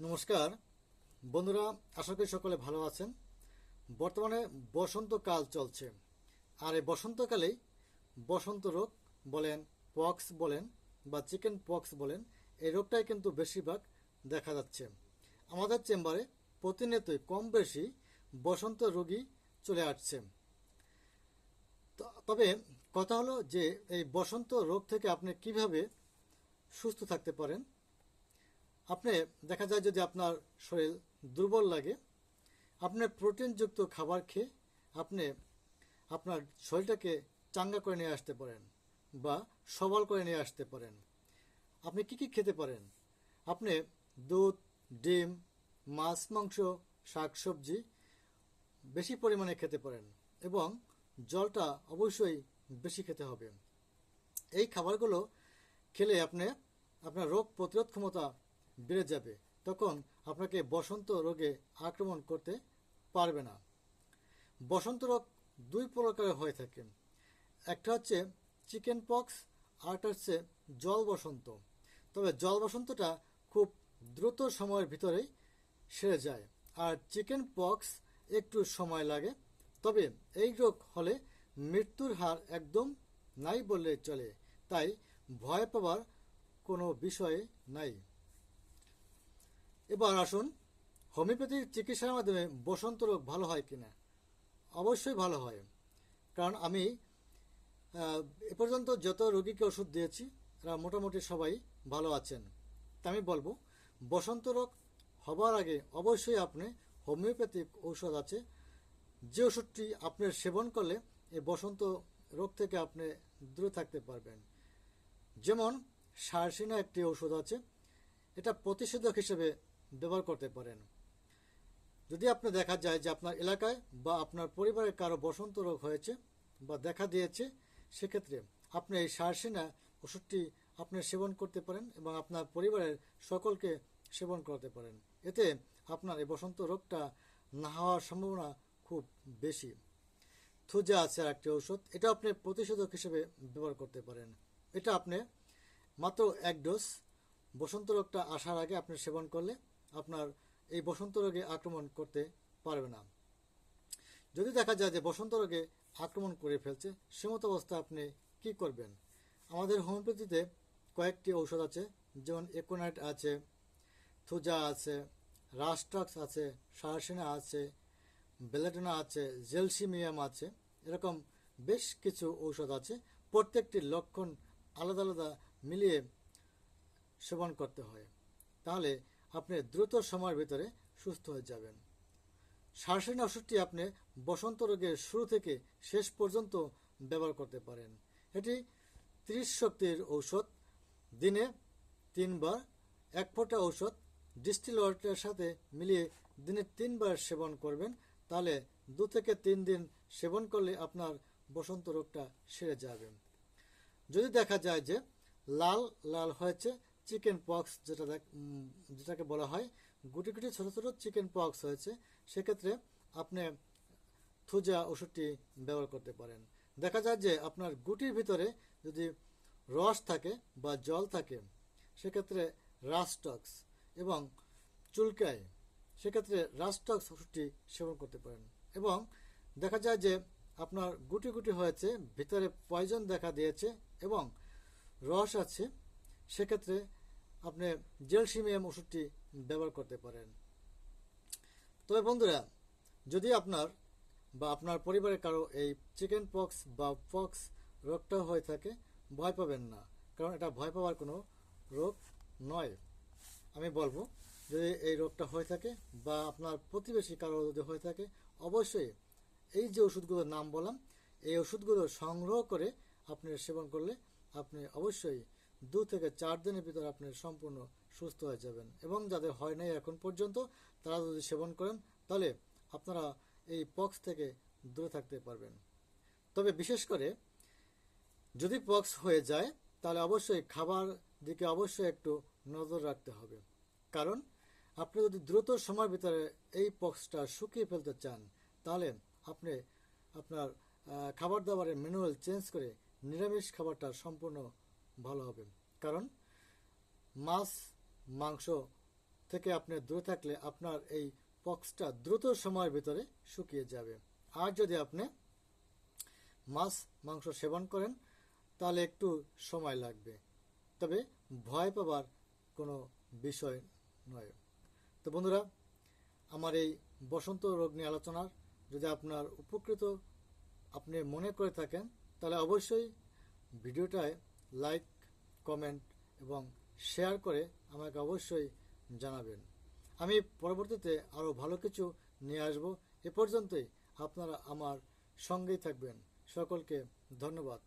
নমস্কার বন্ধুরা, আশা করি সকলে ভালো আছেন। বর্তমানে বসন্তকাল চলছে, আর এই বসন্তকালেই বসন্ত রোগ বলেন, পক্স বলেন বা চিকেন পক্স বলেন, এই রোগটাই কিন্তু বেশিরভাগ দেখা যাচ্ছে। আমাদের চেম্বারে প্রতিনিয়তই কম বেশি বসন্ত রোগী চলে আসছে। তবে কথা হলো যে এই বসন্ত রোগ থেকে আপনি কিভাবে সুস্থ থাকতে পারেন। আপনি দেখা যায় যদি আপনার শরীর দুর্বল লাগে, আপনি প্রোটিনযুক্ত খাবার খেয়ে আপনি আপনার শরীরটাকে চাঙ্গা করে নিয়ে আসতে পারেন বা সবল করে নিয়ে আসতে পারেন। আপনি কি কি খেতে পারেন? আপনি দুধ, ডিম, মাছ, মাংস, শাকসবজি বেশি পরিমাণে খেতে পারেন এবং জলটা অবশ্যই বেশি খেতে হবে। এই খাবারগুলো খেলে আপনার রোগ প্রতিরোধ ক্ষমতা বেড়ে যাবে, তখন আপনাকে বসন্ত রোগে আক্রমণ করতে পারবে না। বসন্ত রোগ দুই প্রকারের হয়ে থাকে, একটা হচ্ছে চিকেন পক্স, আরেকটা হচ্ছে জল বসন্ত। তবে জল বসন্তটা খুব দ্রুত সময়ের ভিতরেই সেরে যায়, আর চিকেন পক্স একটু সময় লাগে। তবে এই রোগ হলে মৃত্যুর হার একদম নাই বললে চলে, তাই ভয় পাওয়ার কোনো বিষয় নাই। এবার আসুন, হোমিওপ্যাথিক চিকিৎসার মাধ্যমে বসন্ত রোগ ভালো হয় কিনা। অবশ্যই ভালো হয়, কারণ আমি এ পর্যন্ত যত রোগীকে ওষুধ দিয়েছি তারা মোটামুটি সবাই ভালো আছেন। তা আমি বলবো, বসন্ত রোগ হবার আগে অবশ্যই আপনি হোমিওপ্যাথিক ঔষধ আছে, যে ওষুধটি আপনার সেবন করলে এই বসন্ত রোগ থেকে আপনি দূরে থাকতে পারবেন। যেমন সারসিনা একটি ঔষধ আছে, এটা প্রতিষেধক হিসেবে ব্যবহার করতে পারেন। যদি আপনি দেখা যায় যে আপনার এলাকায় বা আপনার পরিবারের কারো বসন্ত রোগ হয়েছে বা দেখা দিয়েছে, সেক্ষেত্রে আপনি এই সারসিনা ওষুধটি আপনি সেবন করতে পারেন এবং আপনার পরিবারের সকলকে সেবন করতে পারেন। এতে আপনার এই বসন্ত রোগটা না হওয়ার সম্ভাবনা খুব বেশি। থুজা আছে আর একটি ঔষধ, এটা আপনি প্রতিষেধক হিসেবে ব্যবহার করতে পারেন। এটা আপনি মাত্র এক ডোজ বসন্ত রোগটা আসার আগে আপনি সেবন করলে আপনার এই বসন্ত রোগে আক্রমণ করতে পারবে না। যদি দেখা যায় যে বসন্ত রোগে আক্রমণ করে ফেলছে, সেমতো অবস্থা আপনি কি করবেন? আমাদের হোমিওপ্যাথিতে কয়েকটি ঔষধ আছে, যেমন একোনাইট আছে, থুজা আছে, রাস্টক্স আছে, সারসিনা আছে, বেলেডোনা আছে, জেলসিমিয়াম আছে। এরকম বেশ কিছু ঔষধ আছে, প্রত্যেকটির লক্ষণ আলাদা আলাদা মিলিয়ে সেবন করতে হয়, তাহলে আপনি দ্রুত সময়ের ভিতরে সুস্থ হয়ে যাবেন। সারসিনা ওষুধটি আপনি বসন্ত রোগের শুরু থেকে শেষ পর্যন্ত ব্যবহার করতে পারেন। এটি 30 শক্তির ঔষধ, দিনে 3 বার 1 ফোঁটা ঔষধ ডিস্টিল ওয়াটারের সাথে মিলিয়ে দিনে 3 বার সেবন করবেন। তাহলে 2 থেকে 3 দিন সেবন করলে আপনার বসন্ত রোগটা সেরে যাবে। যদি দেখা যায় যে লাল লাল হয়েছে, চিকেন পক্স যেটাকে বলা হয়, গুটি গুটি ছোট ছোট চিকেন পক্স হয়েছে, সেক্ষেত্রে আপনি থুজা ওষুধটি ব্যবহার করতে পারেন। দেখা যায় যে আপনার গুটির ভিতরে যদি রস থাকে বা জল থাকে, সেক্ষেত্রে রাস্টক্স, এবং চুলকায়, সেক্ষেত্রে রাস্টক্স ওষুধটি সেবন করতে পারেন। এবং দেখা যায় যে আপনার গুটি গুটি হয়েছে, ভিতরে পয়জন দেখা দিয়েছে এবং রস আছে, সেক্ষেত্রে আপনি জেলসিমিয়াম ওষুধটি ব্যবহার করতে পারেন। তবে বন্ধুরা, যদি আপনার বা আপনার পরিবারের কারো এই চিকেন পক্স বা পক্স রোগটা হয়ে থাকে, ভয় পাবেন না, কারণ এটা ভয় পাওয়ার কোনো রোগ নয়। আমি বলবো, যদি এই রোগটা হয়ে থাকে বা আপনার প্রতিবেশী কারো যদি হয়ে থাকে, অবশ্যই এই যে ওষুধগুলোর নাম বললাম, এই ওষুধগুলো সংগ্রহ করে আপনি সেবন করলে আপনি অবশ্যই 2 থেকে 4 দিনের ভিতরে আপনি সম্পূর্ণ সুস্থ হয়ে যাবেন। এবং যাদের হয় নাই এখন পর্যন্ত, তারা যদি সেবন করেন, তাহলে আপনারা এই পক্স থেকে দূরে থাকতে পারবেন। তবে বিশেষ করে যদি পক্স হয়ে যায়, তাহলে অবশ্যই খাবার দিকে অবশ্যই একটু নজর রাখতে হবে, কারণ আপনি যদি দ্রুত সময়ের ভিতরে এই পক্সটা শুকিয়ে ফেলতে চান, তাহলে আপনি আপনার খাবার দাবারের ম্যানুয়াল চেঞ্জ করে নিরামিষ খাবারটা সম্পূর্ণ ভালো হবে। কারণ মাছ মাংস থেকে আপনি দূরে থাকলে আপনার এই পক্সটা দ্রুত সময়ের ভিতরে শুকিয়ে যাবে। আর যদি আপনি মাছ মাংস সেবন করেন তাহলে একটু সময় লাগবে, তবে ভয় পাবার কোনো বিষয় নয়। তো বন্ধুরা, আমার এই বসন্ত রোগ নিয়ে আলোচনার যদি আপনার উপকৃত আপনি মনে করে থাকেন তাহলে অবশ্যই ভিডিওটায় লাইক, কমেন্ট এবং শেয়ার করে আমাকে অবশ্যই জানাবেন। আমি পরবর্তীতে আরও ভালো কিছু নিয়ে আসব। এ পর্যন্তই আপনারা আমার সঙ্গেই থাকবেন। সকলকে ধন্যবাদ।